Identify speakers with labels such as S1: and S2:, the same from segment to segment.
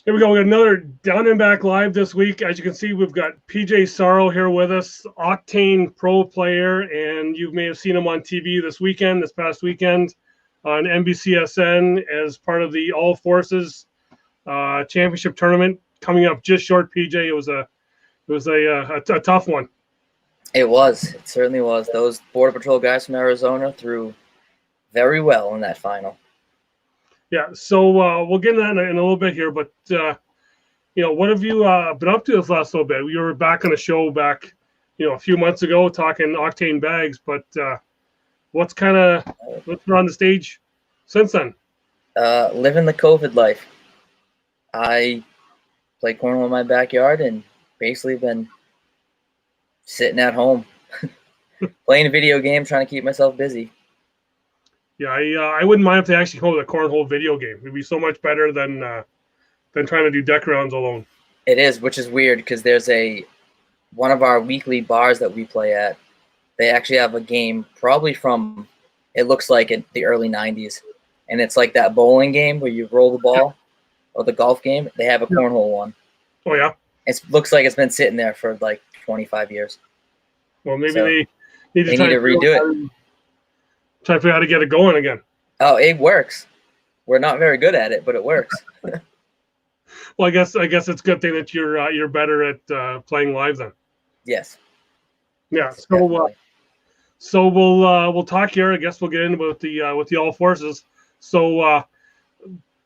S1: Here we go. We got another Down and Back Live this week. As you can see, we've got PJ Sarro here with us, Octane pro player, and you may have seen him on TV this past weekend on NBCSN as part of the All Forces Championship tournament coming up just short. PJ, it was a tough one.
S2: It was. It certainly was. Those Border Patrol guys from Arizona threw very well in that final.
S1: Yeah, so we'll get into that in a little bit here, but what have you been up to this last little bit? We were back on a show a few months ago talking Octane bags, but what's been on the stage since then?
S2: Living the COVID life. I play cornhole in my backyard and basically been sitting at home, playing a video game, trying to keep myself busy.
S1: Yeah, I wouldn't mind if they actually called it a cornhole video game. It'd be so much better than trying to do deck rounds alone.
S2: It is, which is weird because there's one of our weekly bars that we play at. They actually have a game probably from, it looks like in the early 90s. And it's like that bowling game where you roll the ball or the golf game. They have a cornhole one.
S1: Oh, yeah?
S2: It looks like it's been sitting there for like 25 years.
S1: Well, maybe they need to
S2: redo it.
S1: Try to figure out how to get it going again.
S2: Oh, it works. We're not very good at it, but it works.
S1: Well, I guess it's a good thing that you're better at playing live then.
S2: Yes.
S1: Yeah. So we'll talk here. I guess we'll get in with the All Forces. So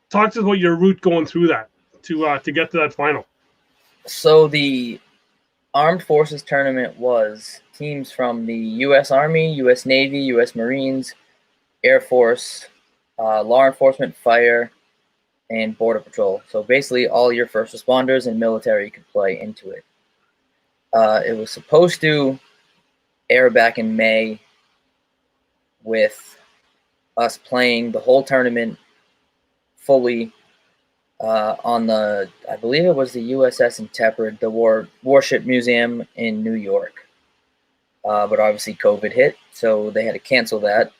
S1: talk to us about your route going through that to get to that final.
S2: So the Armed Forces tournament was teams from the U.S. Army, U.S. Navy, U.S. Marines, Air Force, law enforcement, fire, and Border Patrol. So basically all your first responders and military could play into it. It was supposed to air back in May with us playing the whole tournament fully on I believe it was the USS Intrepid, the Warship Museum in New York. But obviously COVID hit, so they had to cancel that.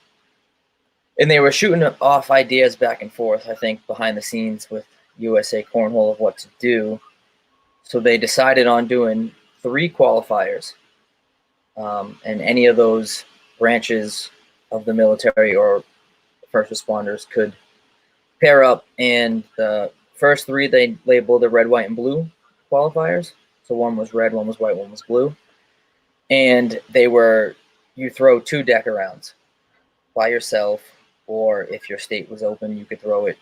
S2: And they were shooting off ideas back and forth, I think, behind the scenes with USA Cornhole of what to do. So they decided on doing 3 qualifiers. And any of those branches of the military or first responders could pair up. And the first 3, they labeled the red, white, and blue qualifiers. So one was red, one was white, one was blue. And you throw 2 deck rounds by yourself, or if your state was open, you could throw it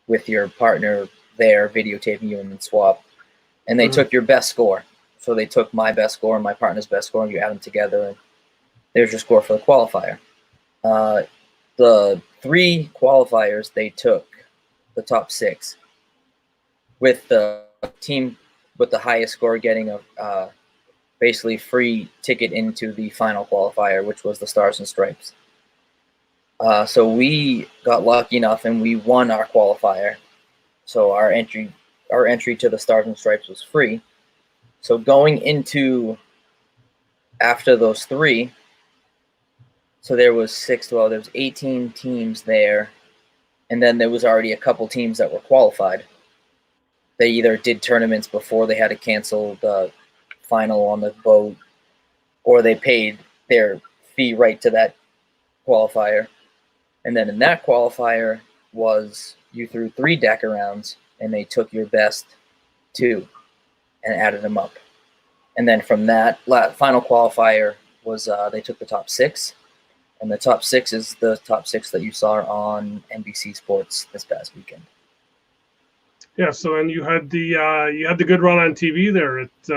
S2: with your partner there, videotaping you, and then swap. And they took your best score. So they took my best score and my partner's best score, and you add them together, and there's your score for the qualifier. The 3 qualifiers, they took the top 6, with the team with the highest score getting a basically free ticket into the final qualifier, which was the Stars and Stripes. So we got lucky enough and we won our qualifier. So our entry to the Stars and Stripes was free. So going into after those 3, so there was 18 teams there, and then there was already a couple teams that were qualified. They either did tournaments before they had to cancel the final on the boat, or they paid their fee right to that qualifier. And then in that qualifier was you threw 3 deck rounds, and they took your best 2 and added them up. And then from that final qualifier was they took the top 6, and the top 6 is the top 6 that you saw on NBC Sports this past weekend.
S1: Yeah. So and you had the good run on TV there. It's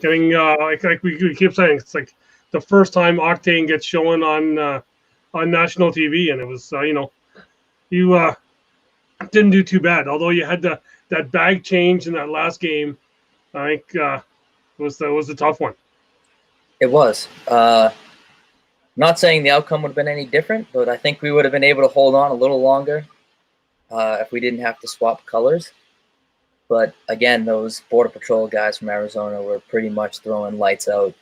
S1: getting like we keep saying, it's like the first time Octane gets shown on national TV, and it was you didn't do too bad. Although you had that bag change in that last game, I think it was a tough one.
S2: It was. Not saying the outcome would have been any different, but I think we would have been able to hold on a little longer if we didn't have to swap colors. But again, those Border Patrol guys from Arizona were pretty much throwing lights out.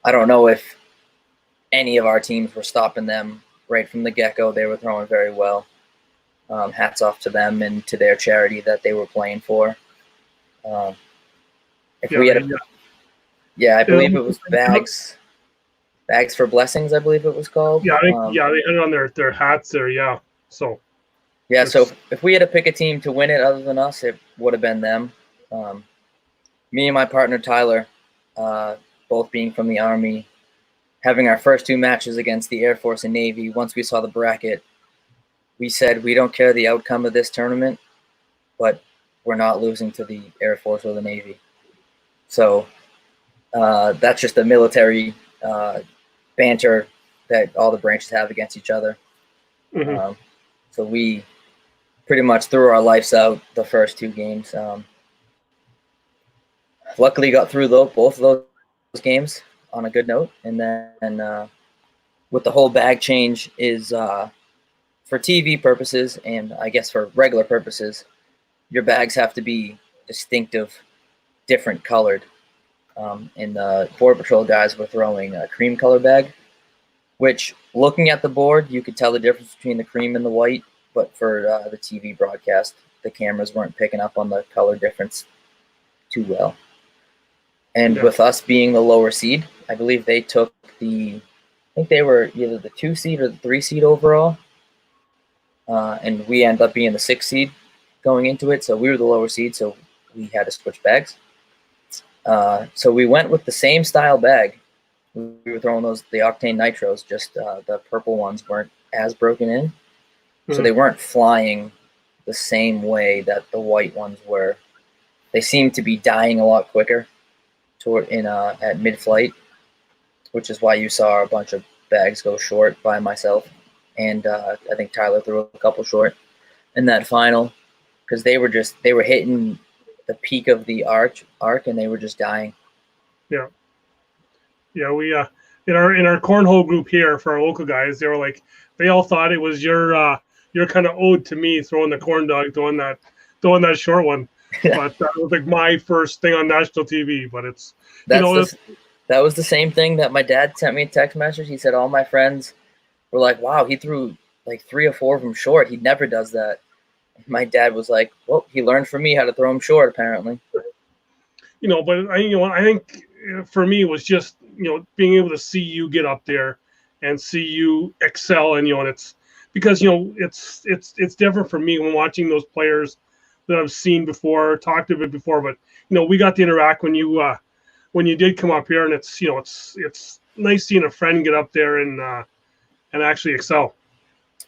S2: I don't know if any of our teams were stopping them right from the get-go. They were throwing very well. Hats off to them and to their charity that they were playing for. If we had I believe it was Bags for Blessings, I believe it was called.
S1: Yeah, they had it on their hats there. Yeah, so
S2: so if we had to pick a team to win it other than us, it would have been them. Me and my partner Tyler, both being from the Army, having our first 2 matches against the Air Force and Navy. Once we saw the bracket, we said we don't care the outcome of this tournament, but we're not losing to the Air Force or the Navy. So that's just the military banter that all the branches have against each other.
S1: Mm-hmm.
S2: So we pretty much threw our lives out the first 2 games. Luckily got through both of those games on a good note. And then with the whole bag change is for TV purposes and I guess for regular purposes, your bags have to be distinctive, different colored. And the Border Patrol guys were throwing a cream color bag, which looking at the board, you could tell the difference between the cream and the white. But for the TV broadcast, the cameras weren't picking up on the color difference too well. And with us being the lower seed, I believe they took I think they were either the 2 seed or the 3 seed overall. And we ended up being the 6 seed going into it. So we were the lower seed, so we had to switch bags. So we went with the same style bag. We were throwing the Octane Nitros, just the purple ones weren't as broken in. Mm-hmm. So they weren't flying the same way that the white ones were. They seemed to be dying a lot quicker at mid-flight, which is why you saw a bunch of bags go short by myself. And I think Tyler threw a couple short in that final because they were hitting the peak of the arc and they were just dying.
S1: Yeah. We in our cornhole group here for our local guys, they were like, they all thought it was your kind of ode to me throwing the corn dog, throwing that short one. But that was like my first thing on national TV. But
S2: that was the same thing that my dad sent me a text message. He said all my friends were like, wow, he threw like 3 or 4 of them short. He never does that. My dad was like, well, he learned from me how to throw them short, apparently.
S1: But I think for me it was just, being able to see you get up there and see you excel. And, and it's because, it's different for me when watching those players that I've seen before, talked a bit before, but, we got to interact when you did come up here, and it's, it's nice seeing a friend get up there and actually excel.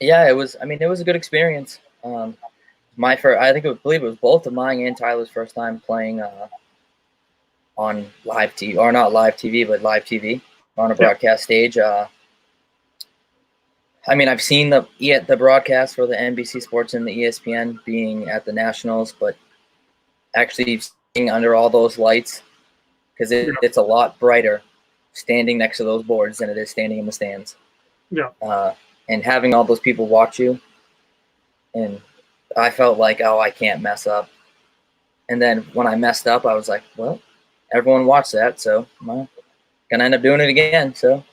S2: Yeah, it was a good experience. I believe it was both of mine and Tyler's first time playing on live TV, or not live TV, but live TV on a broadcast stage. I've seen the broadcast for the NBC Sports and the ESPN being at the Nationals, but actually seeing under all those lights, because it's a lot brighter standing next to those boards than it is standing in the stands.
S1: Yeah.
S2: And having all those people watch you, and I felt like, oh, I can't mess up. And then when I messed up, I was like, well, everyone watched that, so I'm gonna end up doing it again. So,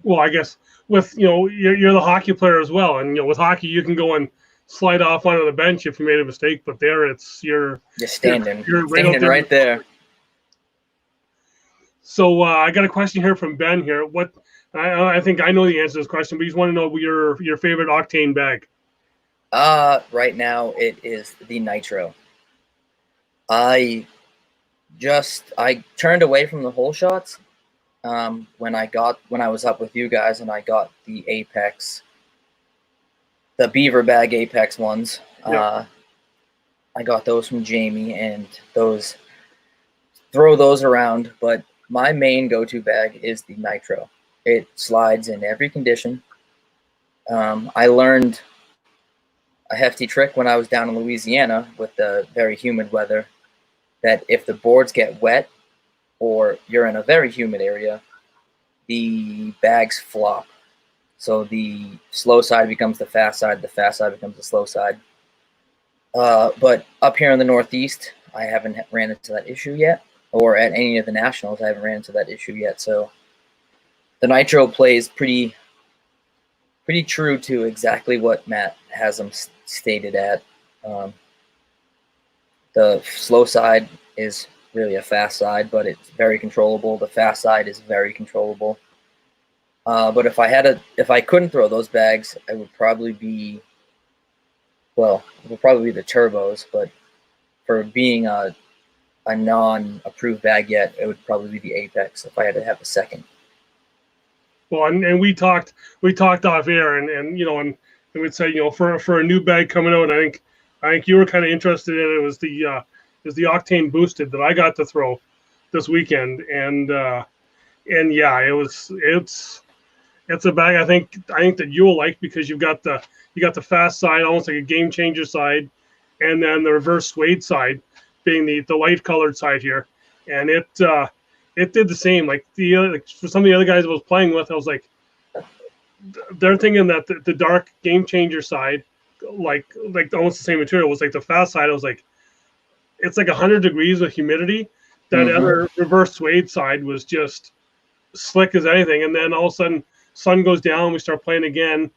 S1: well, I guess with you're the hockey player as well, and with hockey you can go and slide off onto the bench if you made a mistake, but there you're
S2: standing,
S1: you're
S2: right there.
S1: So I got a question here from Ben here. What I think I know the answer to this question, but he's want to know your favorite Octane bag.
S2: Right now it is the Nitro. I turned away from the whole shots when I was up with you guys, and I got the Apex, the Beaver bag Apex ones. Yeah. I got those from Jamie, and throw those around, but my main go-to bag is the Nitro. It slides in every condition. I learned a hefty trick when I was down in Louisiana with the very humid weather, that if the boards get wet or you're in a very humid area, the bags flop. So the slow side becomes the fast side becomes the slow side. But up here in the Northeast, I haven't ran into that issue yet, or at any of the Nationals, I haven't ran into that issue yet. So the Nitro plays pretty true to exactly what Matt has them stated at. The slow side is really a fast side, but it's very controllable. The fast side is very controllable. But if I couldn't throw those bags, it would probably be the turbos. But for being a non-approved bag yet, it would probably be the Apex if I had to have a second.
S1: Well, and we talked off air, and we'd say, for a new bag coming out, I think you were kind of interested in it. It was the Octane Boosted that I got to throw this weekend, and yeah, it's a bag I think that you'll like, because you got the fast side, almost like a game changer side, and then the reverse suede side being the light colored side here, and it did the same. Like for some of the other guys I was playing with, I was like, they're thinking that the dark game changer side, like almost the same material, was like the fast side. I was like, it's like 100 degrees with humidity. That other reverse suede side was just slick as anything. And then all of a sudden, sun goes down, we start playing again,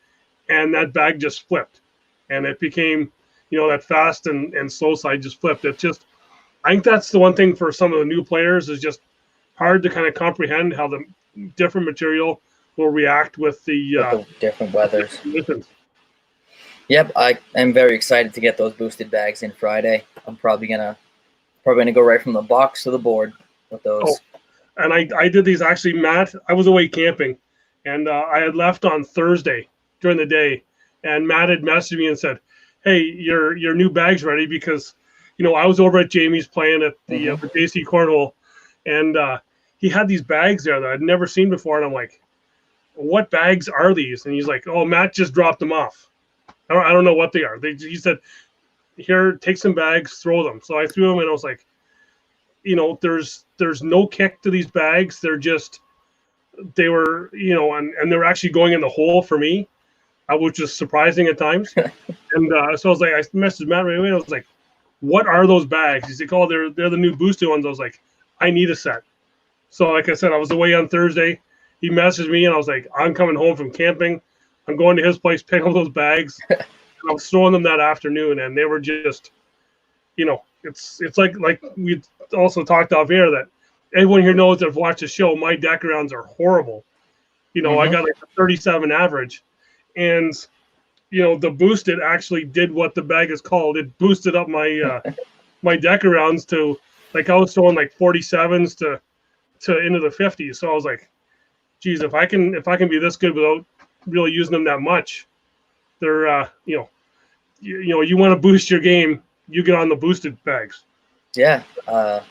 S1: and that bag just flipped, and it became, that fast and slow side just flipped. It just, I think that's the one thing for some of the new players, is just hard to kind of comprehend how the different material will react with the
S2: different weathers. Yep, I am very excited to get those boosted bags in Friday. I'm probably gonna go right from the box to the board with those.
S1: Oh, and I did these actually, Matt. I was away camping, and I had left on Thursday during the day, and Matt had messaged me and said, "Hey, your new bag's ready," because I was over at Jamie's playing at the JC Cornhole, and he had these bags there that I'd never seen before, and I'm like, "What bags are these?" And he's like, "Oh, Matt just dropped them off. I don't know what they are." He said, "Here, take some bags, throw them." So I threw them, and I was like, there's no kick to these bags. They were, and they were actually going in the hole for me, which is surprising at times. And so I was like, I messaged Matt right away. I was like, "What are those bags?" He's like, "Oh, they're the new boosted ones." I was like, "I need a set." So like I said, I was away on Thursday. He messaged me, and I was like, "I'm coming home from camping. I'm going to his place, picking up those bags." And I was throwing them that afternoon, and they were just, it's like we also talked off air that everyone here knows that have watched the show, my deck rounds are horrible. I got like a 37 average, and the boosted actually did what the bag is called. It boosted up my my deck rounds to, like, I was throwing like 47s to into the 50s. So I was like, geez, if I can be this good without really using them that much, they're you want to boost your game, you get on the boosted bags.
S2: Yeah, I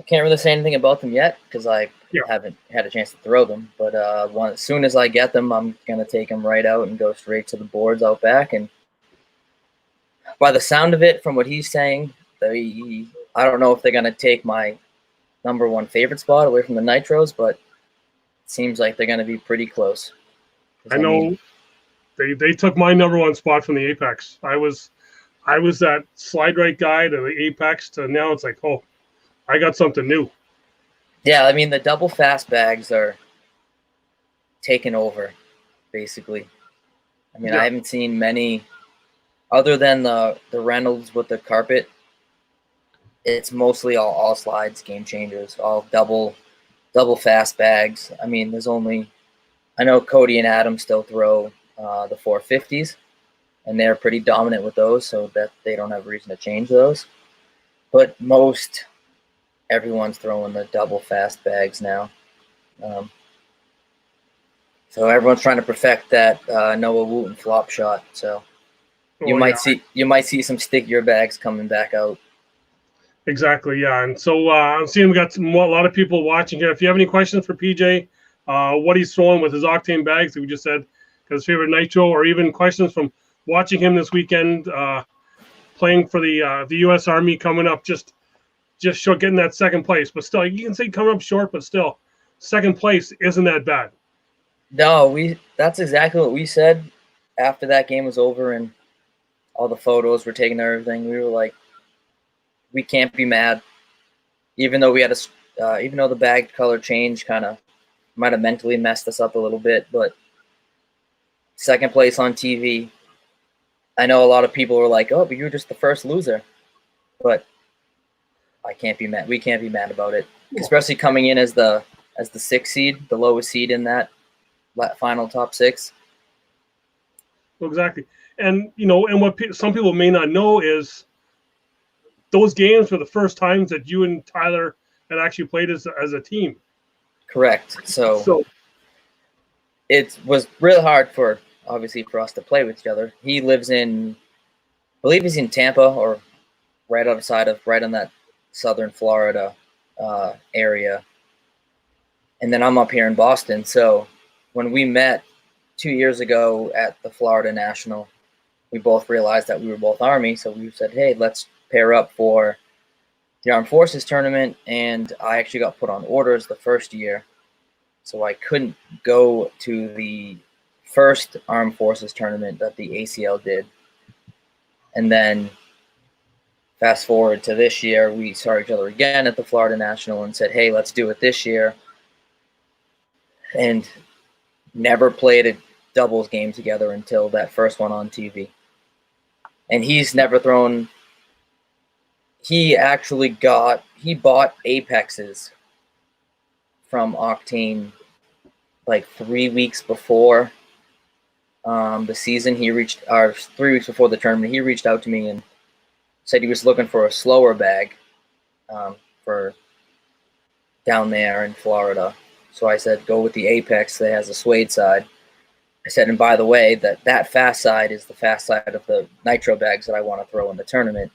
S2: can't really say anything about them yet because I haven't had a chance to throw them. But as soon as I get them, I'm gonna take them right out and go straight to the boards out back. And by the sound of it, from what he's saying, I don't know if they're gonna take my number one favorite spot away from the nitros, but it seems like they're gonna be pretty close.
S1: I know they took my number one spot from the Apex. I was that slide right guy to the Apex to now it's like, oh, I got something new.
S2: Yeah, I mean, the double fast bags are taken over, basically. I mean, I haven't seen many other than the Reynolds with the carpet. It's mostly all slides, game changers, all double fast bags. I mean, I know Cody and Adam still throw the 450s, and they're pretty dominant with those, so that they don't have a reason to change those. But everyone's throwing the double fast bags now. So everyone's trying to perfect that Noah Wooten flop shot. So you might see some stickier bags coming back out.
S1: Exactly, yeah. And so I'm seeing we got a lot of people watching here. If you have any questions for PJ, what he's throwing with his Octane bags that we just said, his favorite nitro, or even questions from watching him this weekend, playing for the U.S. Army coming up, just short, getting that second place. But still, you can say coming up short, but still, second place isn't that bad.
S2: No, that's exactly what we said after that game was over and all the photos were taken and everything. We were like, we can't be mad, even though we had even though the bag color change kind of might have mentally messed us up a little bit. But second place on TV I know a lot of people were like, "Oh, but you're just the first loser," but I can't be mad. We can't be mad about it, especially coming in as the 6th seed, the lowest seed in that final top 6.
S1: Exactly. And and what some people may not know is those games were the first times that you and Tyler had actually played as a team.
S2: Correct. So it was really hard for us to play with each other. He lives in, I believe he's in Tampa, or right on that southern Florida area. And then I'm up here in Boston. So when we met 2 years ago at the Florida National, we both realized that we were both Army. So we said, hey, let's pair up for the Armed Forces tournament. And I actually got put on orders the first year. So I couldn't go to the first Armed Forces tournament that the ACL did. And then fast forward to this year, we saw each other again at the Florida National and said, hey, let's do it this year. And never played a doubles game together until that first one on TV. And he's never thrown. He bought Apexes from Octane like 3 weeks before the season. 3 weeks before the tournament, he reached out to me and said he was looking for a slower bag for down there in Florida. So I said, go with the Apex that has a suede side. I said, and by the way, that fast side is the fast side of the nitro bags that I want to throw in the tournament.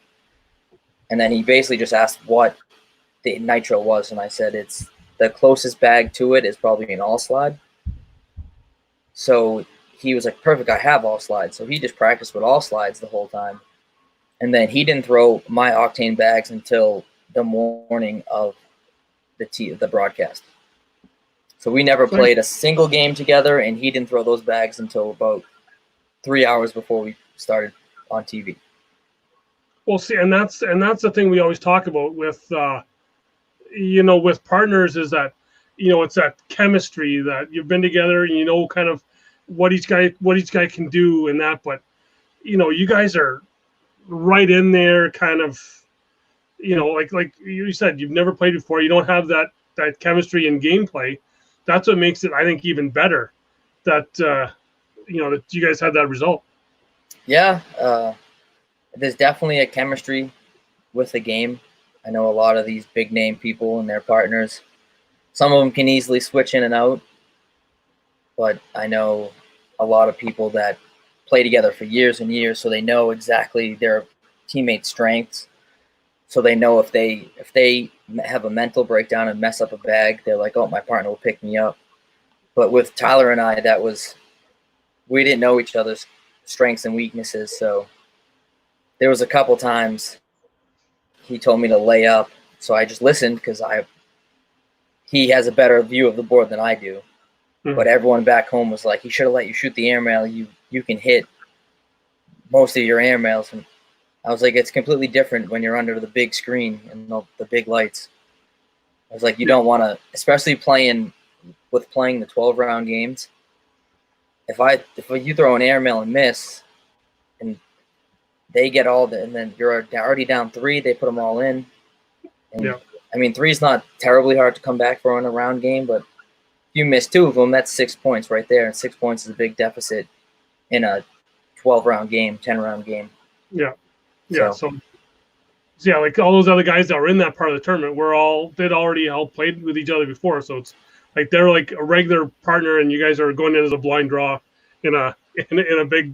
S2: And then he basically just asked what the nitro was, and I said, it's the closest bag to it is probably an all slide. So he was like, perfect, I have all slides. So he just practiced with all slides the whole time. And then he didn't throw my Octane bags until the morning of the broadcast. So we never played a single game together, and he didn't throw those bags until about 3 hours before we started on TV.
S1: Well, see, and that's the thing we always talk about with with partners is that it's that chemistry that you've been together and kind of what each guy can do and that, but you guys are right in there, kind of like you said, you've never played before, you don't have that chemistry and gameplay. That's what makes it, I think, even better that that you guys had that result.
S2: Yeah, there's definitely a chemistry with the game. I know a lot of these big name people and their partners, some of them can easily switch in and out, but I know a lot of people that play together for years and years, so they know exactly their teammates' strengths. So they know if they have a mental breakdown and mess up a bag, they're like, oh, my partner will pick me up. But with Tyler and I, we didn't know each other's strengths and weaknesses. So there was a couple times he told me to lay up. So I just listened because he has a better view of the board than I do. Mm-hmm. But everyone back home was like, he should have let you shoot the airmail. You can hit most of your airmails. And I was like, it's completely different when you're under the big screen and the big lights. I was like, you don't want to, especially playing the 12-round games. If you throw an airmail and miss, and they get and then you're already down 3, they put them all in. And, yeah. I mean, 3 is not terribly hard to come back for in a round game, but if you miss 2 of them, that's 6 points right there, and 6 points is a big deficit in a 12-round game, 10-round game.
S1: Yeah. Yeah, so like all those other guys that were in that part of the tournament they'd already all played with each other before, so it's like they're like a regular partner, and you guys are going in as a blind draw in a big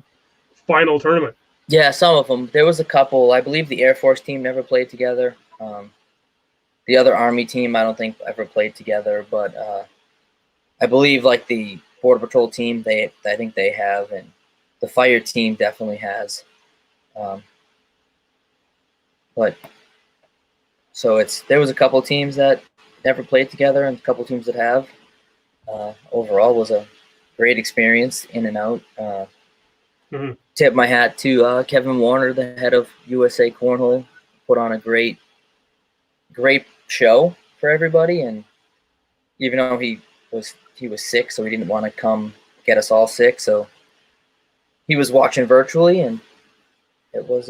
S1: final tournament.
S2: Yeah, some of them. There was a couple. I believe the Air Force team never played together. The other Army team, I don't think ever played together, but I believe like the Border Patrol team, I think they have, and the Fire team definitely has. But so there was a couple teams that never played together and a couple teams that have. Overall, was a great experience in and out. Tip my hat to Kevin Warner, the head of USA Cornhole, put on a great show for everybody. And even though he was sick, so he didn't want to come get us all sick, so he was watching virtually, and it was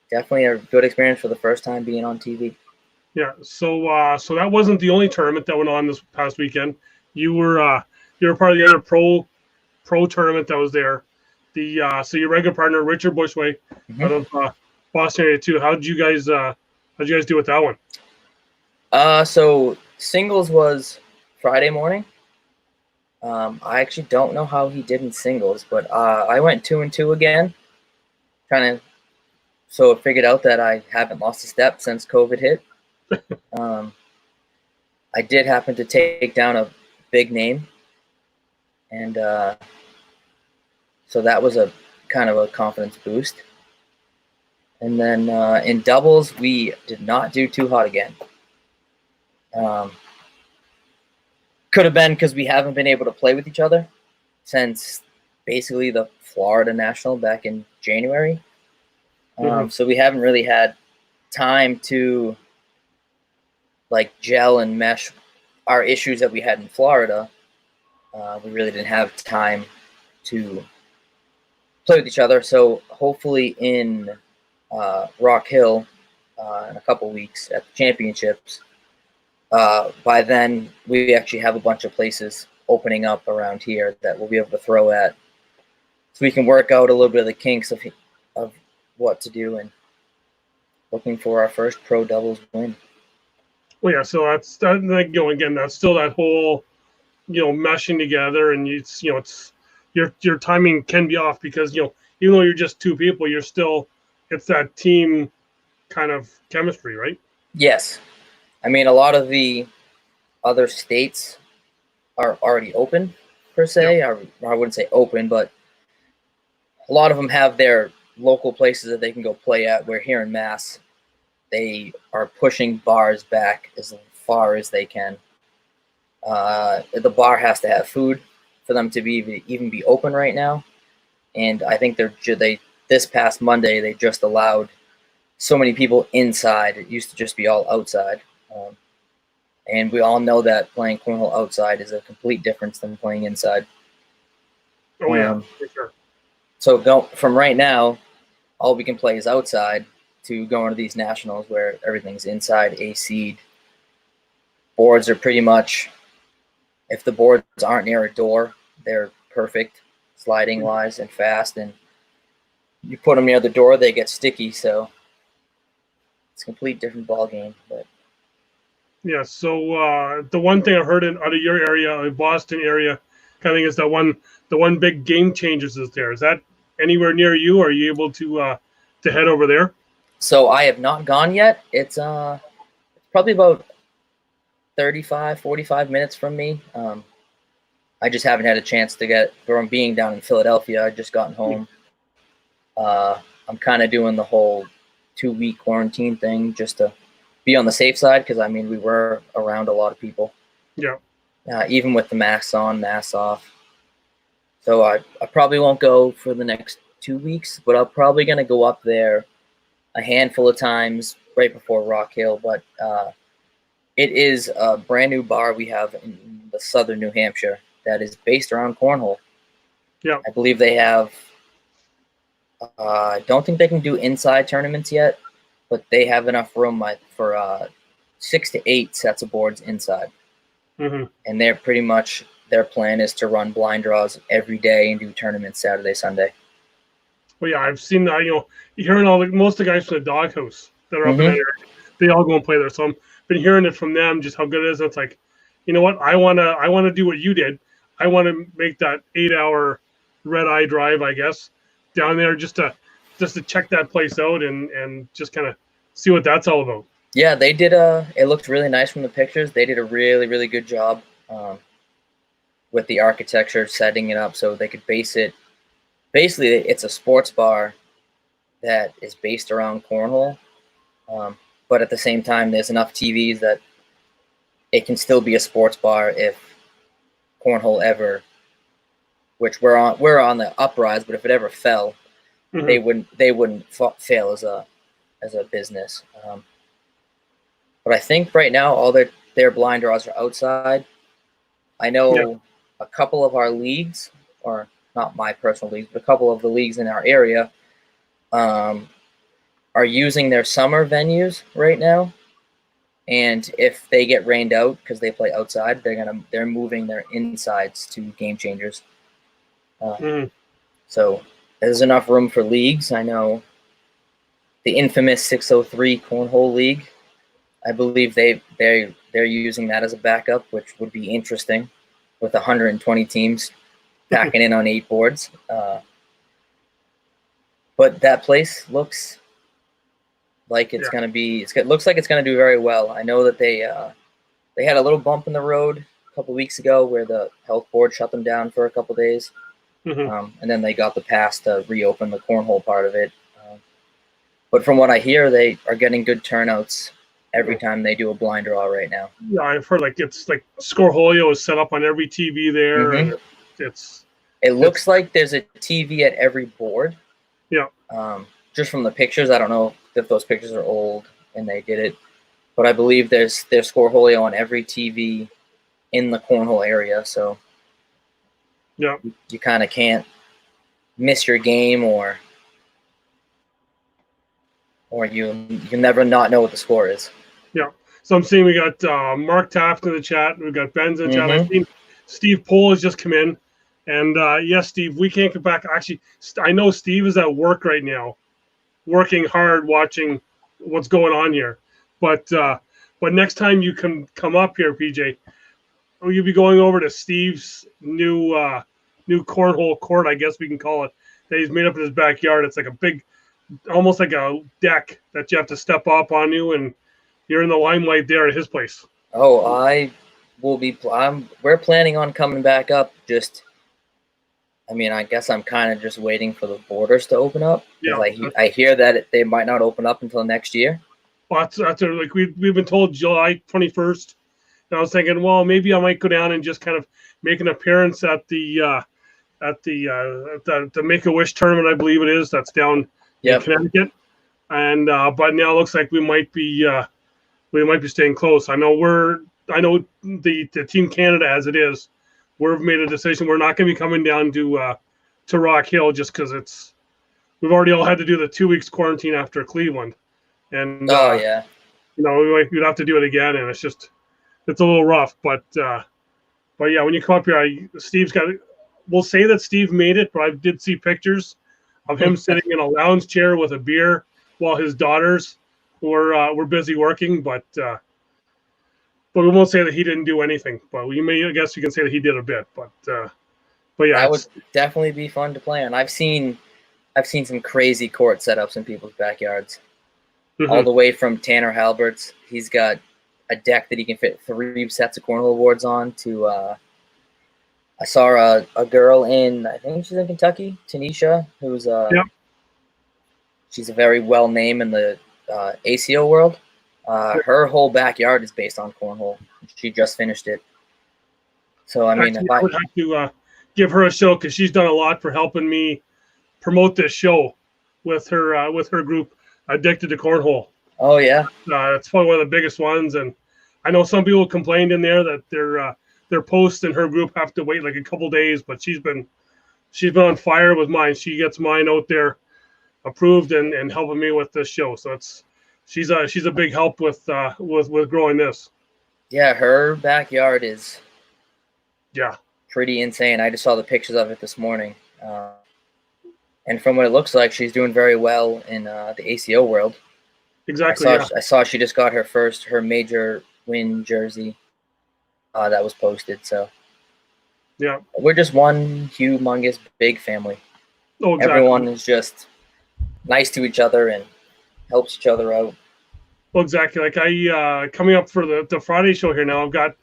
S2: definitely a good experience for the first time being on TV.
S1: Yeah. So that wasn't the only tournament that went on this past weekend. You were part of the other pro tournament that was there. So your regular partner Richard Bushway out of Boston area too. How'd you guys do with that one?
S2: So singles was Friday morning. I actually don't know how he did in singles, but I went 2-2 again, so I figured out that I haven't lost a step since COVID hit. I did happen to take down a big name, and so that was a kind of a confidence boost. And then in doubles, we did not do too hot again. Could have been because we haven't been able to play with each other since basically the Florida National back in January. So we haven't really had time to like gel and mesh our issues that we had in Florida. We really didn't have time to play with each other. So hopefully in Rock Hill in a couple weeks at the championships, by then we actually have a bunch of places opening up around here that we'll be able to throw at, so we can work out a little bit of the kinks of what to do, and looking for our first pro doubles win.
S1: Well, yeah. So that's like again. That's still that whole meshing together, and it's your timing can be off because even though you're just two people, it's that team kind of chemistry, right?
S2: Yes. I mean, a lot of the other states are already open, per se. Yeah. I wouldn't say open, but a lot of them have their local places that they can go play at, where here in Mass, they are pushing bars back as far as they can. The bar has to have food for them to even be open right now. And I think this past Monday, they just allowed so many people inside. It used to just be all outside. And we all know that playing cornhole outside is a complete difference than playing inside.
S1: Oh, yeah, for sure.
S2: So from right now, all we can play is outside to go into these nationals where everything's inside, AC'd. Boards are pretty much, if the boards aren't near a door, they're perfect sliding-wise and fast. And you put them near the door, they get sticky. So it's a complete different ball game. But
S1: yeah, so the one thing I heard out of your area, Boston area, kind of thing is the one big game changers is there. Is that anywhere near you? Are you able to head over there?
S2: So I have not gone yet. It's probably about 35, 45 minutes from me. I just haven't had a chance to get from being down in Philadelphia. I just gotten home. I'm kind of doing the whole 2-week quarantine thing just to be on the safe side, because I mean we were around a lot of people.
S1: Yeah.
S2: Even with the masks on, masks off. So I probably won't go for the next 2 weeks, but I'm probably gonna go up there a handful of times right before Rock Hill. But it is a brand new bar we have in the southern New Hampshire that is based around cornhole.
S1: Yeah.
S2: I believe they have. I don't think they can do inside tournaments yet, but they have enough room for 6 to 8 sets of boards inside.
S1: Mm-hmm.
S2: And they're pretty much, their plan is to run blind draws every day and do tournaments Saturday, Sunday.
S1: Well, yeah, I've seen that. You're hearing most of the guys from the Doghouse that are up in that area. They all go and play there. So I've been hearing it from them just how good it is. It's like, you know what? I wanna do what you did. I want to make that 8-hour red eye drive, I guess, down there just to check that place out and just kind of see what that's all about.
S2: Yeah, they did. It looked really nice from the pictures. They did a really, really good job with the architecture, setting it up so they could base it. Basically, it's a sports bar that is based around cornhole, but at the same time, there's enough TVs that it can still be a sports bar if cornhole ever, which we're on the uprise, but if it ever fell, they wouldn't fail as a business. But I think right now all their blind draws are outside. I know a couple of our leagues, or not my personal league, but a couple of the leagues in our area, are using their summer venues right now, and if they get rained out because they play outside, they're moving their insides to Game Changers. So there's enough room for leagues. I know the infamous 603 Cornhole League. I believe they're using that as a backup, which would be interesting, with 120 teams packing in on 8 boards. But that place looks like it's going to be. It looks like it's going to do very well. I know that they had a little bump in the road a couple weeks ago where the health board shut them down for a couple days, and then they got the pass to reopen the cornhole part of it. But from what I hear, they are getting good turnouts every time they do a blind draw right now.
S1: Yeah, I've heard it's like Scoreholio is set up on every TV there. And
S2: it looks like there's a TV at every board.
S1: Yeah.
S2: Just from the pictures, I don't know if those pictures are old and they did it, but I believe there's Scoreholio on every TV in the cornhole area. So
S1: yeah,
S2: you kind of can't miss your game, or you never not know what the score is.
S1: Yeah. So I'm seeing we got Mark Taft in the chat. We've got Ben's in the chat. I've seen Steve Pohl has just come in. And yes, Steve, we can't get back. Actually, I know Steve is at work right now, working hard, watching what's going on here. But next time you can come up here, PJ, you'll be going over to Steve's new cornhole court, I guess we can call it, that he's made up in his backyard. It's like a big, almost like a deck that you have to step up on you, and you're in the limelight there at his place.
S2: Oh, I will be. We're planning on coming back up. I guess I'm kind of just waiting for the borders to open up.
S1: Yeah,
S2: I hear that they might not open up until next year.
S1: Well, that's like we've been told July 21st. And I was thinking, well, maybe I might go down and just kind of make an appearance at the Make-A-Wish tournament, I believe it is. That's down in Connecticut. And but now it looks like we might be staying close. I know the Team Canada, as it is, we've made a decision. We're not going to be coming down to Rock Hill just because we've already all had to do the 2 weeks quarantine after Cleveland, and we'd have to do it again, and it's a little rough. But yeah, when you come up here, Steve's got. We'll say that Steve made it, but I did see pictures of him sitting in a lounge chair with a beer while his daughters were busy working, but we won't say that he didn't do anything. But I guess you can say that he did a bit. But yeah,
S2: that would definitely be fun to play on. I've seen some crazy court setups in people's backyards, all the way from Tanner Halbert's. He's got a deck that he can fit 3 sets of cornhole boards on. To I saw a girl I think she's in Kentucky, Tanisha, who's she's a very well name in the ACO world. Her whole backyard is based on cornhole. She just finished it. So I would have
S1: to give her a show because she's done a lot for helping me promote this show with her group, Addicted to Cornhole.
S2: Oh yeah,
S1: it's probably one of the biggest ones, and I know some people complained in there that their posts in her group have to wait like a couple days, but she's been on fire with mine. She gets mine out there approved and helping me with this show. So she's a big help with growing this.
S2: Yeah, her backyard is pretty insane. I just saw the pictures of it this morning, and from what it looks like, she's doing very well in the ACO world.
S1: Exactly.
S2: I saw she just got her major win jersey that was posted. So
S1: yeah,
S2: we're just one humongous big family.
S1: Oh, exactly.
S2: Everyone is just nice to each other and helps each other out.
S1: Well, exactly. Like I coming up for the Friday show here now, I've got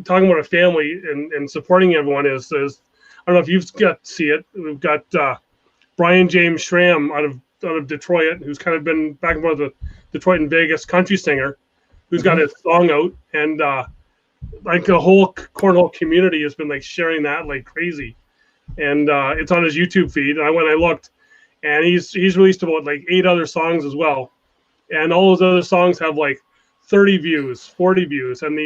S1: talking about a family and supporting everyone is I don't know if you've got to see it. We've got Brian James Schramm out of Detroit, who's kind of been back and forth with Detroit and Vegas country singer, who's got his song out, and the whole cornhole community has been sharing that like crazy, and it's on his YouTube feed. And I went and I looked, and he's released about 8 other songs as well. And all those other songs have 30 views, 40 views, and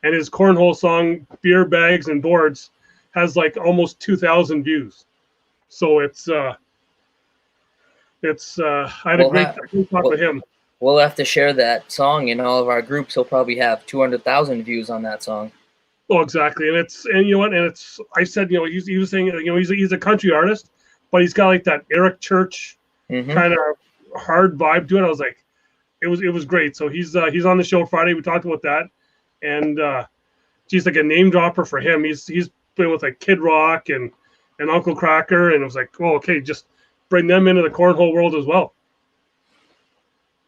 S1: his cornhole song "Beer Bags and Boards" has almost 2,000 views. So it's it's I had a great talk with him.
S2: We'll have to share that song in all of our groups. He'll probably have 200,000 views on that song.
S1: Oh, exactly, and you know what? And it's I said he was saying he's a country artist, but he's got like that Eric Church kind of hard vibe to it. I was like, it was great. So he's on the show Friday. We talked about that, and he's like a name dropper for him. He's been with like Kid Rock and Uncle Cracker, and it was like, oh, okay, just bring them into the cornhole world as well.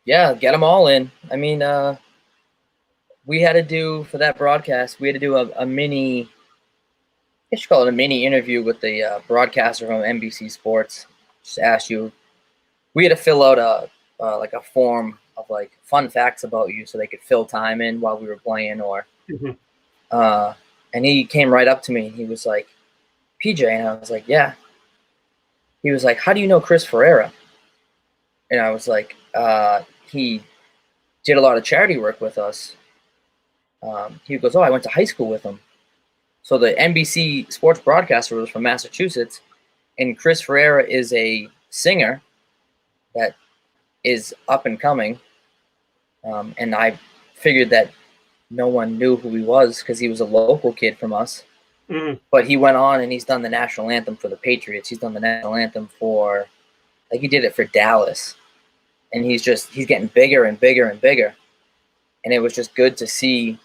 S2: Yeah, get them all in. I mean, we had to do for that broadcast. We had to do a mini. I guess you call it a mini interview with the broadcaster from NBC Sports. Just asked you. We had to fill out a form of like fun facts about you, so they could fill time in while we were playing, or. And he came right up to me and he was like, PJ, and I was like, yeah. He was like, how do you know Chris Ferreira? And I was like, he did a lot of charity work with us. He goes, oh, I went to high school with him. So the NBC sports broadcaster was from Massachusetts, and Chris Ferreira is a singer that is up and coming. And I figured that no one knew who he was because he was a local kid from us. But he went on and he's done the national anthem for the Patriots. He's done the national anthem for, like, he did it for Dallas. And he's getting bigger and bigger and bigger. And it was just good to see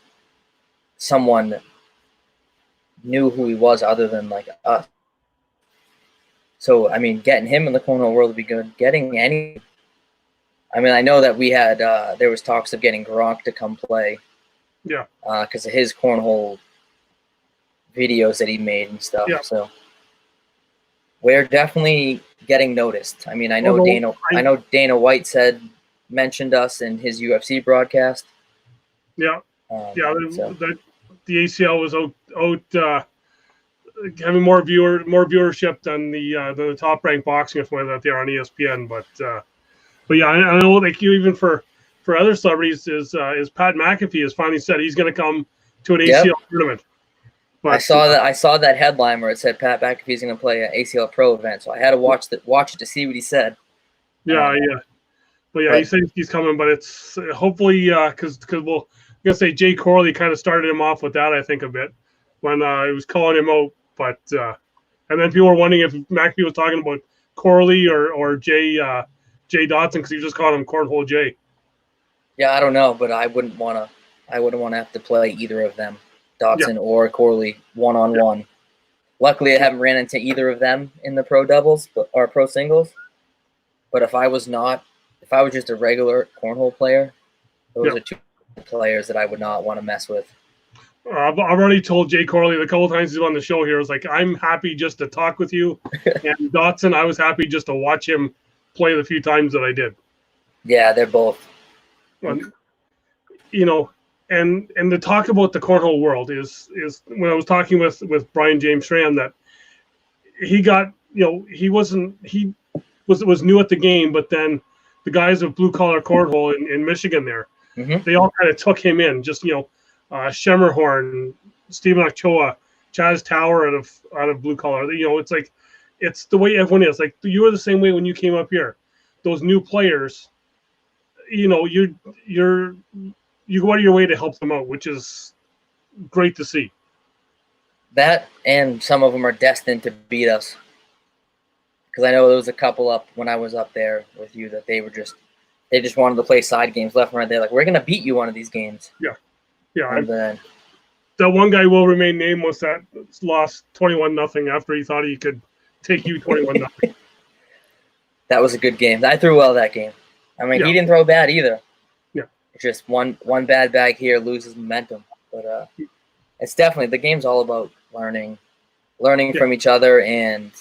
S2: someone knew who he was other than like us. So, I mean, getting him in the cornhole world would be good. Getting any, I mean, I know that we had, there was talks of getting Gronk to come play.
S1: Yeah.
S2: Because of his cornhole videos that he made and stuff.
S1: Yeah.
S2: So we're definitely getting noticed. I mean, I know Dana White mentioned us in his UFC broadcast.
S1: Yeah. The ACL was out having more viewership than the top ranked boxing if whether they're on ESPN. But yeah, I know like you even for other celebrities is Pat McAfee has finally said he's going to come to an ACL tournament. But,
S2: I saw that headline where it said Pat McAfee's going to play an ACL Pro event, so I had to watch it to see what he said.
S1: Yeah. But yeah, he said he's coming, but it's hopefully because we'll gonna say Jay Corley kind of started him off with that, I think, a bit when he was calling him out. But and then people were wondering if McAfee was talking about Corley or Jay Dotson because he was just calling him Cornhole Jay.
S2: Yeah, I don't know, but I wouldn't want to have to play either of them, Dotson or Corley, one-on-one. Yeah. Luckily, I haven't ran into either of them in the pro doubles or pro singles. But if I was just a regular cornhole player, those are two players that I would not want to mess with.
S1: I've already told Jay Corley the couple times he's on the show here, I was like, I'm happy just to talk with you. And Dotson, I was happy just to watch him play the few times that I did.
S2: Yeah, they're both.
S1: And to talk about the cornhole world is when I was talking with Brian James Schramm that he got, he was new at the game, but then the guys of Blue Collar Cornhole in Michigan there, they all kind of took him in. Just Shemmerhorn, Stephen Ochoa, Chaz Tower out of Blue Collar. It's like it's the way everyone is. Like you were the same way when you came up here. Those new players, you go out of your way to help them out, which is great to see.
S2: That and some of them are destined to beat us. Because I know there was a couple up when I was up there with you that they just wanted to play side games left and right. They're like, we're going to beat you one of these games.
S1: Yeah.
S2: And then
S1: that one guy will remain nameless that lost 21-0 after he thought he could take you 21-0.
S2: That was a good game. I threw well that game. I mean, he didn't throw bad either.
S1: Yeah.
S2: It's just one bad bag here loses momentum. But it's definitely, the game's all about learning from each other and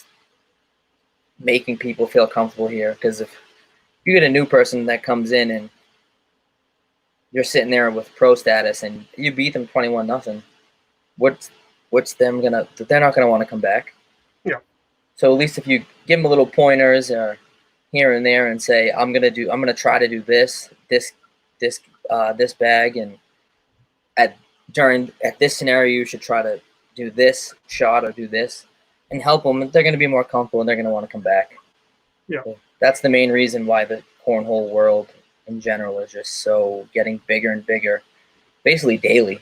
S2: making people feel comfortable here. Because if you get a new person that comes in and you're sitting there with pro status and you beat them 21-0, what's them gonna? They're not gonna want to come back.
S1: Yeah. So
S2: at least if you give them a little pointers or here and there and say, I'm gonna try to do this bag, and at this scenario you should try to do this shot or do this, and help them. They're gonna be more comfortable and they're gonna want to come back.
S1: Yeah.
S2: that's the main reason why the cornhole world in general is just so getting bigger and bigger, basically daily.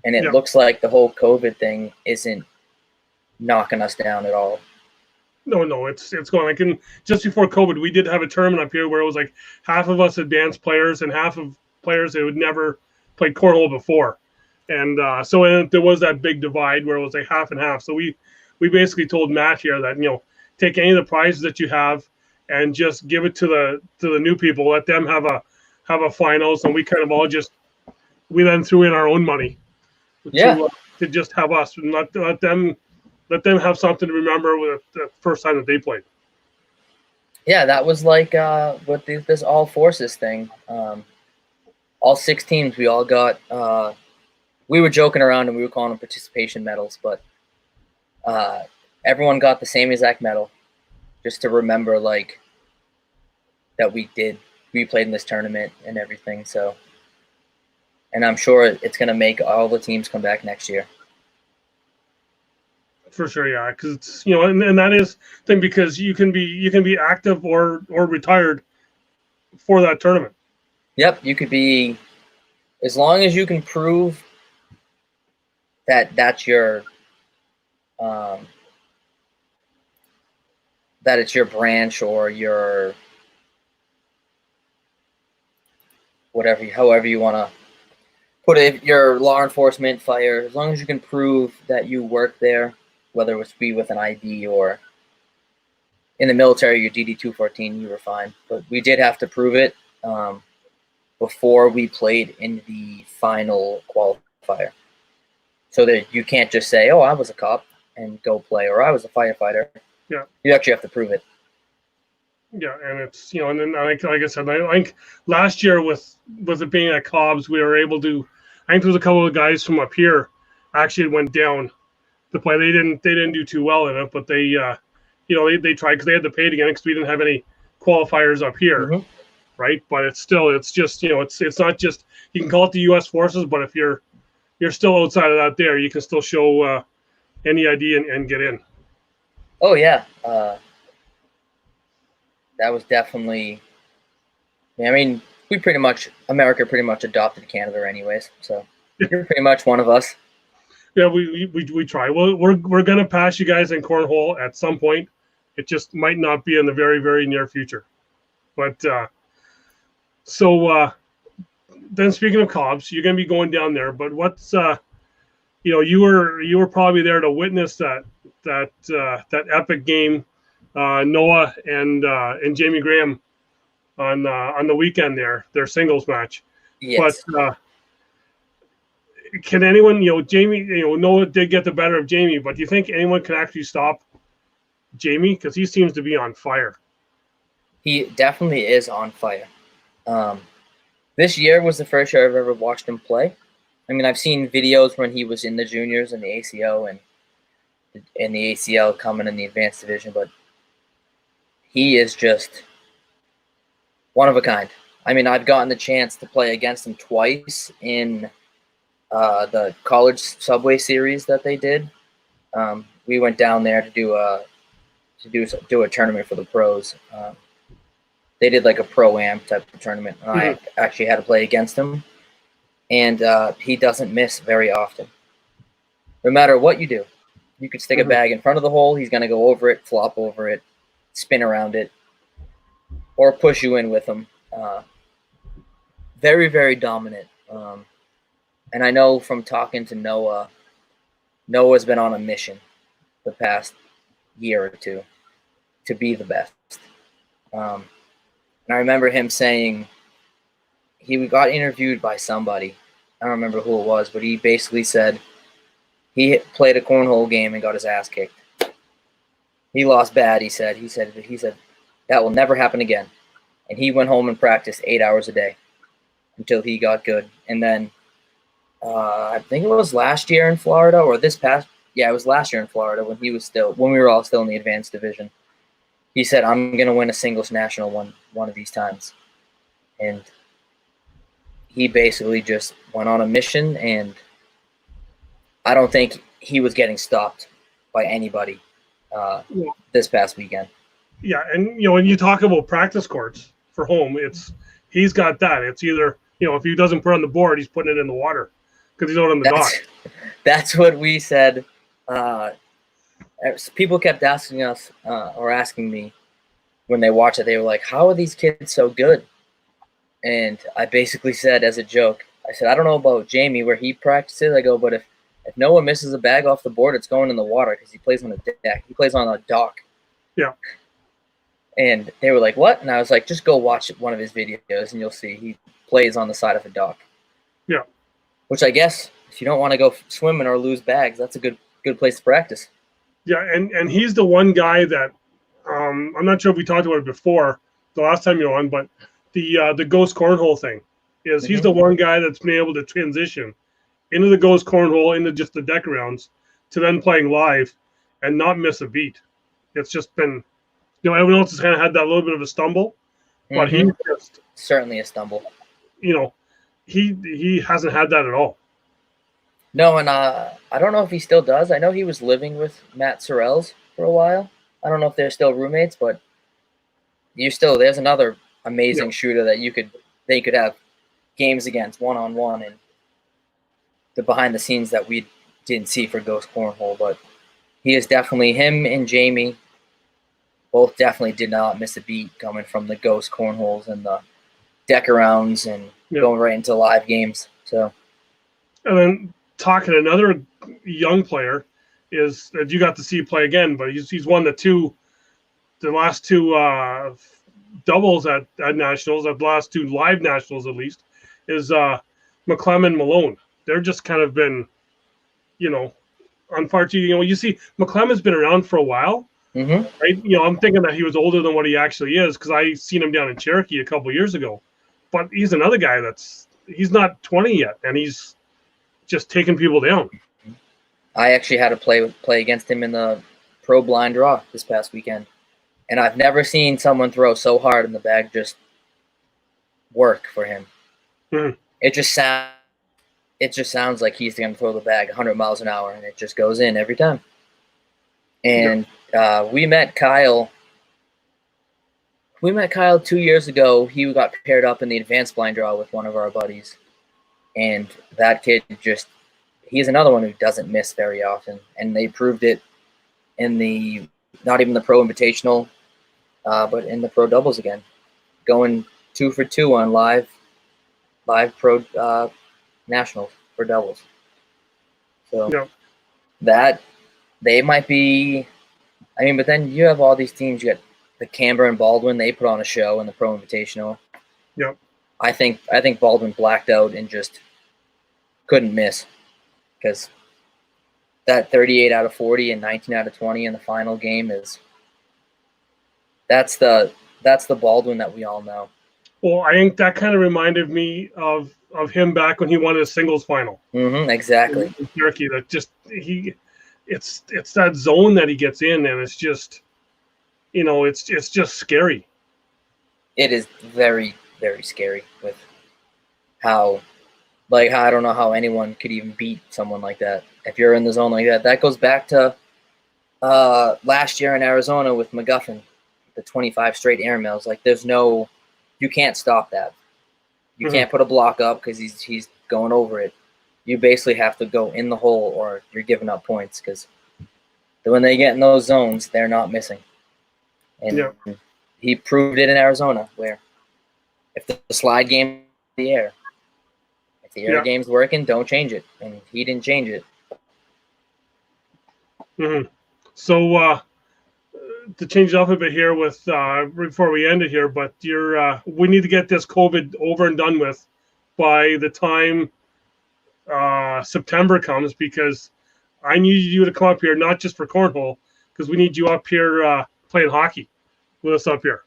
S2: And it looks like the whole COVID thing isn't knocking us down at all.
S1: No, it's going like just before COVID, we did have a tournament up here where it was like half of us advanced players and half of players that would never played cornhole before, and so there was that big divide where it was like half and half. So we basically told Matt here that take any of the prizes that you have and just give it to the new people, let them have a finals, and we kind of all we then threw in our own money to just have us and let them have something to remember with the first time that they played.
S2: Yeah, that was like with this all forces thing. All 6 teams, we all got. We were joking around and we were calling them participation medals, but everyone got the same exact medal, just to remember like that we played in this tournament and everything. So, and I'm sure it's gonna make all the teams come back next year.
S1: For sure, yeah, because it's and that is the thing, because you can be active or retired for that tournament.
S2: Yep, you could be, as long as you can prove that that's your that it's your branch or your whatever, however you want to put it, your law enforcement, fire, as long as you can prove that you work there, whether it was be with an ID or in the military, your DD-214, you were fine. But we did have to prove it before we played in the final qualifier. So that you can't just say, oh, I was a cop and go play, or I was a firefighter.
S1: Yeah.
S2: You actually have to prove it.
S1: Yeah, and it's, and then like I said, I think last year with it being at Cobb's, we were able to, I think there was a couple of guys from up here actually went down to play. They didn't do too well in it, but they they tried because they had to pay it again because we didn't have any qualifiers up here, right? But it's just it's not just, you can call it the U.S. Forces, but if you're still outside of that, there you can still show any ID and get in.
S2: Oh yeah, that was definitely. I mean, America pretty much adopted Canada anyways, so you're pretty much one of us.
S1: Yeah, we try. Well, we're gonna pass you guys in cornhole at some point. It just might not be in the very, very near future. But then speaking of Cobb's, you're gonna be going down there. But what's you were probably there to witness that epic game, Noah and Jamie Graham on the weekend there, their singles match.
S2: Yes.
S1: But can anyone, Jamie, Noah did get the better of Jamie, but do you think anyone can actually stop Jamie? Because he seems to be on fire.
S2: He definitely is on fire. This year was the first year I've ever watched him play. I mean, I've seen videos when he was in the juniors and the ACO and in the ACL coming in the advanced division, but he is just one of a kind. I mean, I've gotten the chance to play against him twice in the college subway series that they did. We went down there to do a tournament for the pros. They did like a pro-am type of tournament, and I actually had to play against him. And he doesn't miss very often. No matter what you do, you could stick a bag in front of the hole, he's going to go over it, flop over it, spin around it, or push you in with him. Very, very dominant. And I know from talking to Noah's been on a mission the past year or two to be the best. And I remember him saying, he got interviewed by somebody. I don't remember who it was, but he basically said he played a cornhole game and got his ass kicked. He lost bad, he said. He said that will never happen again. And he went home and practiced 8 hours a day until he got good. And then I think it was last year in Florida, or it was last year in Florida when we were all still in the advanced division. He said, I'm going to win a singles national one of these times. And he basically just went on a mission, and I don't think he was getting stopped by anybody this past weekend.
S1: Yeah, and when you talk about practice courts for home, he's got that. It's either if he doesn't put it on the board, he's putting it in the water because he's out on the dock.
S2: That's what we said. People kept asking us or asking me when they watch it. They were like, "How are these kids so good?" And I basically said as a joke, I said, "I don't know about Jamie where he practices." I go, "But if Noah misses a bag off the board, it's going in the water because he plays on a deck. He plays on a dock."
S1: Yeah.
S2: And they were like, "What?" And I was like, "Just go watch one of his videos and you'll see he plays on the side of a dock."
S1: Yeah.
S2: Which I guess if you don't want to go swimming or lose bags, that's a good place to practice.
S1: Yeah, and he's the one guy that I'm not sure if we talked about it before the last time you were on, but the ghost cornhole thing is he's the one guy that's been able to transition into the ghost cornhole, into just the deck rounds, to then playing live and not miss a beat. It's just been, everyone else has kind of had that little bit of a stumble, but he just
S2: certainly a stumble.
S1: He hasn't had that at all.
S2: No, and I don't know if he still does. I know he was living with Matt Sorrells for a while. I don't know if they're still roommates, but there's another amazing shooter that they could have games against one-on-one, and the behind the scenes that we didn't see for Ghost Cornhole. But he is definitely, him and Jamie both definitely did not miss a beat coming from the Ghost Cornholes and the deck arounds and going right into live games. So,
S1: and then talking another young player is that you got to see play again, but he's won the last two doubles at nationals, at the last two live nationals at least, is McClellan Malone. They're just kind of been, unfortunately, you see McClemmon's been around for a while, right? I'm thinking that he was older than what he actually is because I seen him down in Cherokee a couple years ago, but he's another guy he's not 20 yet, and he's just taking people down.
S2: I actually had to play against him in the pro blind draw this past weekend, and I've never seen someone throw so hard in the bag just work for him. It just sounds like he's going to throw the bag 100 miles an hour, and it just goes in every time. And we met Kyle. We met Kyle 2 years ago. He got paired up in the advanced blind draw with one of our buddies. And that kid he's another one who doesn't miss very often. And they proved it in not even the pro invitational, but in the pro doubles again. Going 2 for 2 on live pro nationals for doubles. So that they might be, but then you have all these teams. You got the Canberra and Baldwin. They put on a show in the pro invitational.
S1: Yep.
S2: I think Baldwin blacked out and just couldn't miss because that 38 out of 40 and 19 out of 20 in the final game that's the Baldwin that we all know.
S1: Well, I think that kind of reminded me of him back when he won his singles final.
S2: Exactly.
S1: In Turkey, that just it's that zone that he gets in, and it's just, it's just scary.
S2: It is very, very scary with how I don't know how anyone could even beat someone like that if you're in the zone like that. That goes back to last year in Arizona with McGuffin, the 25 straight airmails. Like you can't stop that. You can't put a block up because he's going over it. You basically have to go in the hole or you're giving up points because when they get in those zones, they're not missing. And he proved it in Arizona where if the slide game in the air, if the air game's working, don't change it. And he didn't change it.
S1: So to change it up a bit here with before we end it here, but we need to get this COVID over and done with by the time September comes, because I need you to come up here, not just for cornhole, because we need you up here playing hockey with us up here.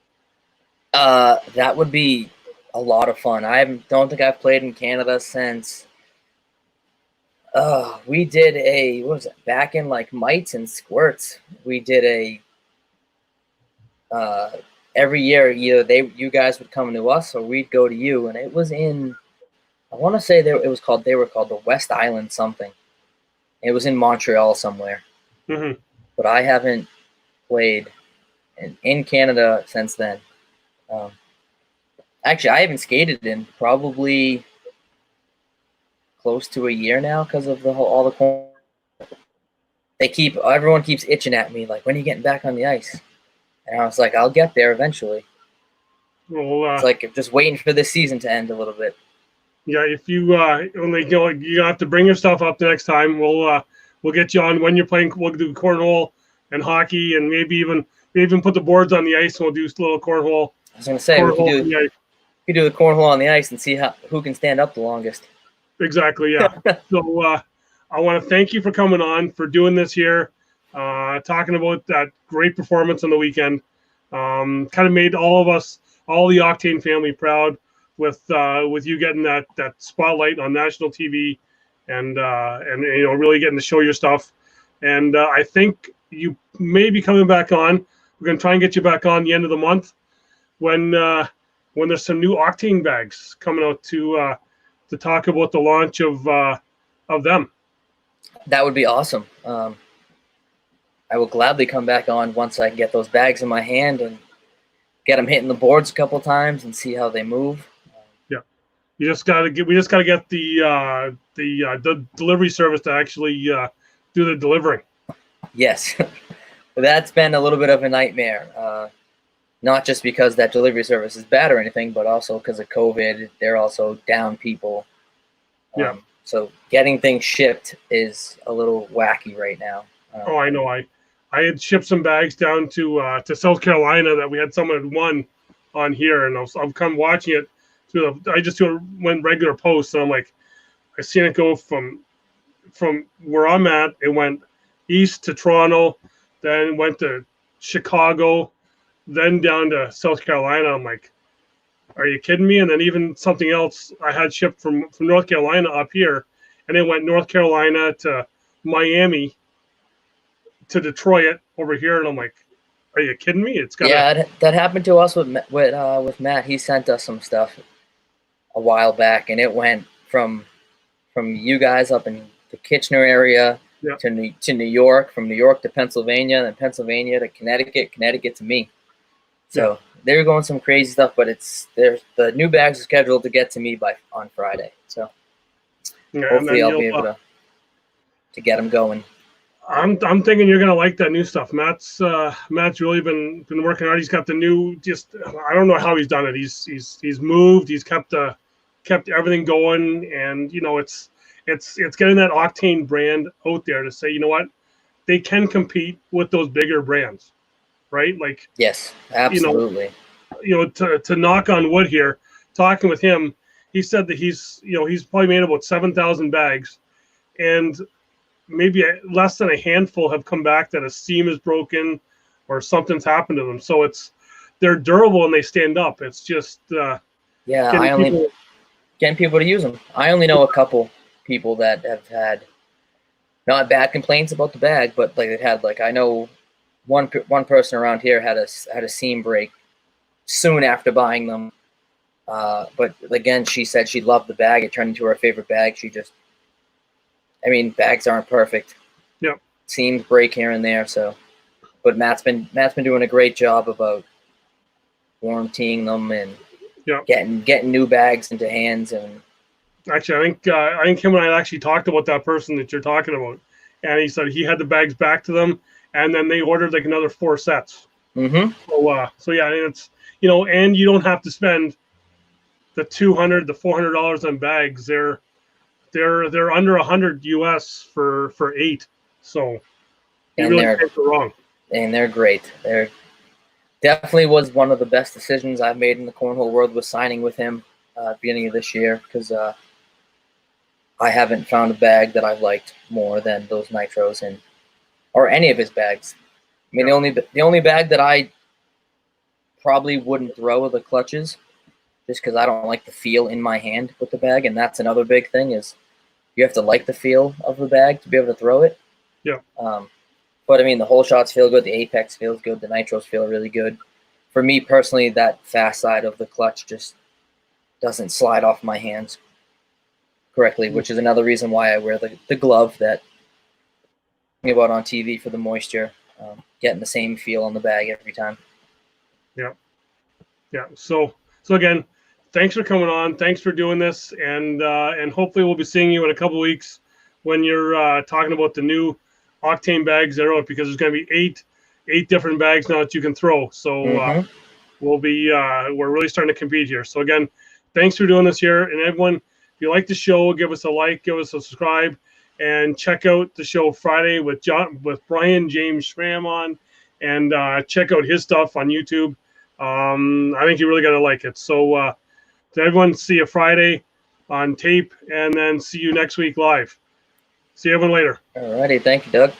S2: That would be a lot of fun. I don't think I've played in Canada since we did what was it, back in like Mites and Squirts. We did every year either you guys would come to us or we'd go to you, and it was in, I want to say they were called the West Island something. It was in Montreal somewhere. But I haven't played in Canada since then. Actually, I haven't skated in probably close to a year now because of all the corn. Everyone keeps itching at me, like, when are you getting back on the ice? And I was like, I'll get there eventually.
S1: Well,
S2: it's like just waiting for this season to end a little bit.
S1: Yeah, if you you have to bring your stuff up the next time. We'll get you on when you're playing. We'll do cornhole and hockey, and maybe even put the boards on the ice, and we'll do a little cornhole.
S2: I was gonna say we could do the cornhole on the ice and see who can stand up the longest.
S1: Exactly. Yeah. So I want to thank you for coming on, for doing this here, talking about that great performance on the weekend. Kind of made all the Octane family proud with you getting that spotlight on national TV, and really getting to show your stuff. And I think you may be coming back on. We're going to try and get you back on the end of the month when there's some new Octane bags coming out to talk about the launch of them.
S2: That would be awesome. I will gladly come back on once I get those bags in my hand and get them hitting the boards a couple times and see how they move.
S1: Yeah, we just gotta get the delivery service to actually do the delivering.
S2: Yes, that's been a little bit of a nightmare. Not just because that delivery service is bad or anything, but also because of COVID. They're also down people.
S1: Yeah.
S2: So getting things shipped is a little wacky right now.
S1: I know. I had shipped some bags down to South Carolina that we had someone had won on here, and I've come watching it through I just went regular posts, and I'm like, I seen it go from where I'm at. It went east to Toronto, then went to Chicago, then down to South Carolina. I'm like, are you kidding me? And then even something else I had shipped from North Carolina up here, and it went North Carolina to Miami to Detroit over here, and I'm like, are you kidding me?
S2: That happened to us with Matt. He sent us some stuff a while back, and it went from you guys up in the Kitchener area to New York, from New York to Pennsylvania, then Pennsylvania to Connecticut to me. So they're going some crazy stuff, but the new bags are scheduled to get to me on Friday. So hopefully I'll be able to get them going.
S1: I'm thinking you're gonna like that new stuff. Matt's really been working hard. He's got the new. I don't know how he's done it. He's moved. He's kept everything going, and it's getting that Octane brand out there to say, you know what, they can compete with those bigger brands, right? Like,
S2: yes, absolutely.
S1: To knock on wood here, talking with him, he said that he's probably made about 7,000 bags, and maybe less than a handful have come back that a seam is broken or something's happened to them. So they're durable and they stand up. It's just getting
S2: people to use them. I only know a couple people that have had not bad complaints about the bag, but like they've had, like, I know one person around here had a seam break soon after buying them. But again, she said she loved the bag. It turned into her favorite bag. Bags aren't perfect.
S1: Yep.
S2: Seams break here and there. So, but Matt's been doing a great job about warrantying them and getting new bags into hands. And
S1: actually, I think him and I actually talked about that person that you're talking about, and he said he had the bags back to them, and then they ordered like another 4 sets.
S2: Mm-hmm.
S1: So yeah, it's and you don't have to spend the $200, the $400 on bags. They're under $100 US for 8. So you really can't go wrong.
S2: And they're great. They're definitely was one of the best decisions I've made in the cornhole world, was signing with him at the beginning of this year, because I haven't found a bag that I've liked more than those nitros or any of his bags. The only bag that I probably wouldn't throw are the clutches, just because I don't like the feel in my hand with the bag, and that's another big thing, is you have to like the feel of the bag to be able to throw it.
S1: Yeah.
S2: But the whole shots feel good, the apex feels good, the nitros feel really good. For me personally, that fast side of the clutch just doesn't slide off my hands correctly, which is another reason why I wear the glove that I'm about on TV for the moisture, getting the same feel on the bag every time.
S1: Yeah. Yeah. So again, thanks for coming on. Thanks for doing this, and hopefully we'll be seeing you in a couple of weeks when you're talking about the new Octane bags that are out, because there's going to be eight different bags now that you can throw. So we're really starting to compete here. So again, thanks for doing this here, and everyone, if you like the show, give us a like, give us a subscribe, and check out the show Friday with Brian James Schramm on, and check out his stuff on YouTube. I think you're really going to like it. So to everyone, see you Friday on tape, and then see you next week live. See everyone later.
S2: Alrighty, thank you, Doug.